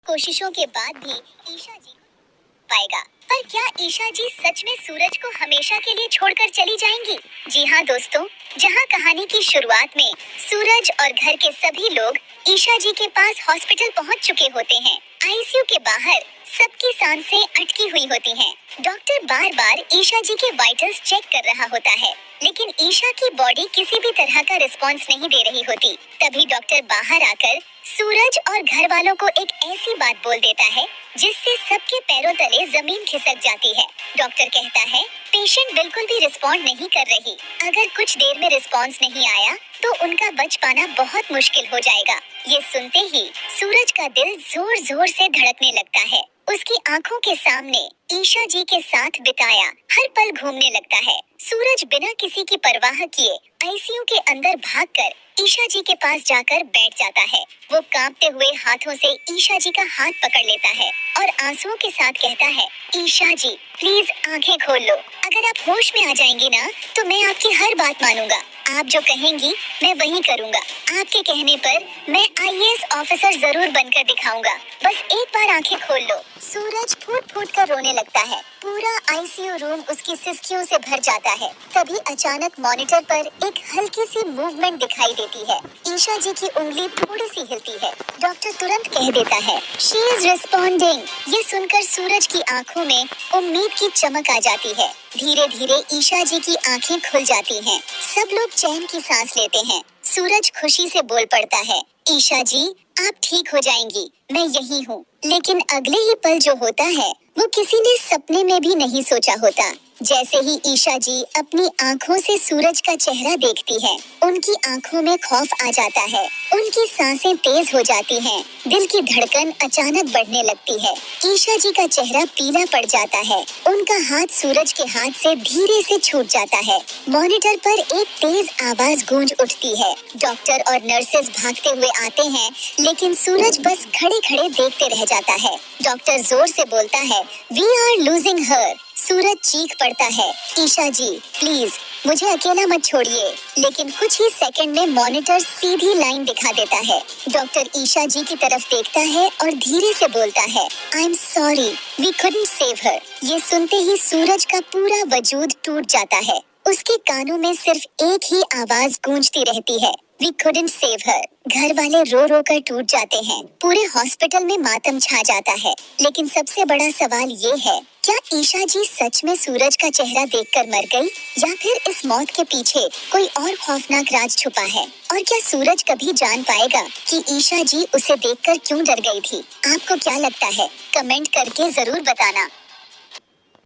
कोशिशों के बाद भी ईशा जी पाएगा। पर क्या ईशा जी सच में सूरज को हमेशा के लिए छोड़कर चली जाएंगी? जी हाँ दोस्तों, जहाँ कहानी की शुरुआत में सूरज और घर के सभी लोग ईशा जी के पास हॉस्पिटल पहुँच चुके होते हैं। आईसीयू के बाहर सबकी सांसें अटकी हुई होती हैं। डॉक्टर बार बार ईशा जी के वाइटल्स चेक कर रहा होता है, लेकिन ईशा की बॉडी किसी भी तरह का रिस्पॉन्स नहीं दे रही होती। तभी डॉक्टर बाहर आकर सूरज और घर वालों को एक ऐसी बात बोल देता है जिससे सबके पैरों तले जमीन खिसक जाती है। डॉक्टर कहता है, पेशेंट बिल्कुल भी रिस्पॉन्ड नहीं कर रही। अगर कुछ देर में रिस्पॉन्स नहीं आया तो उनका बच पाना बहुत मुश्किल हो जाएगा। ये सुनते ही सूरज का दिल जोर जोर से धड़कने लगता है। उसकी आंखों के सामने ईशा जी के साथ बिताया हर पल घूमने लगता है। सूरज बिना किसी की परवाह किए आईसीयू के अंदर भागकर ईशा जी के पास जाकर बैठ जाता है। वो कांपते हुए हाथों से ईशा जी का हाथ पकड़ लेता है और आंसुओं के साथ कहता है, ईशा जी प्लीज आंखें खोल लो। अगर आप होश में आ जाएंगी ना तो मैं आपकी हर बात मानूंगा। आप जो कहेंगी मैं वही करूंगा। आपके कहने पर मैं आईएएस ऑफिसर जरूर बनकर दिखाऊंगा। बस एक बार आंखें खोल लो। सूरज फूट फूट कर रोने लगता है। पूरा आईसीयू रूम उसकी सिसकियों से भर जाता है। तभी अचानक मॉनिटर पर एक हल्की सी मूवमेंट दिखाई देती है। ईशा जी की उंगली थोड़ी सी हिलती है। डॉक्टर तुरंत कह देता है, शी इज रिस्पॉन्डिंग। ये सुनकर सूरज की आंखों में उम्मीद की चमक आ जाती है। धीरे धीरे ईशा जी की आंखें खुल जाती हैं। सब लोग चैन की सांस लेते हैं। सूरज खुशी से बोल पड़ता है, ईशा जी आप ठीक हो जाएंगी, मैं यही हूँ। लेकिन अगले ही पल जो होता है वो किसी ने सपने में भी नहीं सोचा होता। जैसे ही ईशा जी अपनी आंखों से सूरज का चेहरा देखती है, उनकी आंखों में खौफ आ जाता है। उनकी सांसें तेज हो जाती हैं, दिल की धड़कन अचानक बढ़ने लगती है। ईशा जी का चेहरा पीला पड़ जाता है। उनका हाथ सूरज के हाथ से धीरे से छूट जाता है। मॉनिटर पर एक तेज आवाज गूंज उठती है। डॉक्टर और नर्सेस भागते हुए आते हैं, लेकिन सूरज बस खड़े खड़े देखते रह जाता है। डॉक्टर जोर से बोलता है, वी आर लूजिंग हर। सूरज चीख पड़ता है, ईशा जी प्लीज मुझे अकेला मत छोड़िए। लेकिन कुछ ही सेकंड में मॉनिटर सीधी लाइन दिखा देता है। डॉक्टर ईशा जी की तरफ देखता है और धीरे से बोलता है, I am sorry we couldn't save her. ये सुनते ही सूरज का पूरा वजूद टूट जाता है। उसके कानों में सिर्फ एक ही आवाज गूंजती रहती है, वी कुडंट सेव हर। घर वाले रो रो कर टूट जाते हैं। पूरे हॉस्पिटल में मातम छा जाता है। लेकिन सबसे बड़ा सवाल ये है, क्या ईशा जी सच में सूरज का चेहरा देखकर मर गई, या फिर इस मौत के पीछे कोई और खौफनाक राज छुपा है? और क्या सूरज कभी जान पाएगा कि ईशा जी उसे देखकर क्यों डर गई थी? आपको क्या लगता है? कमेंट करके जरूर बताना।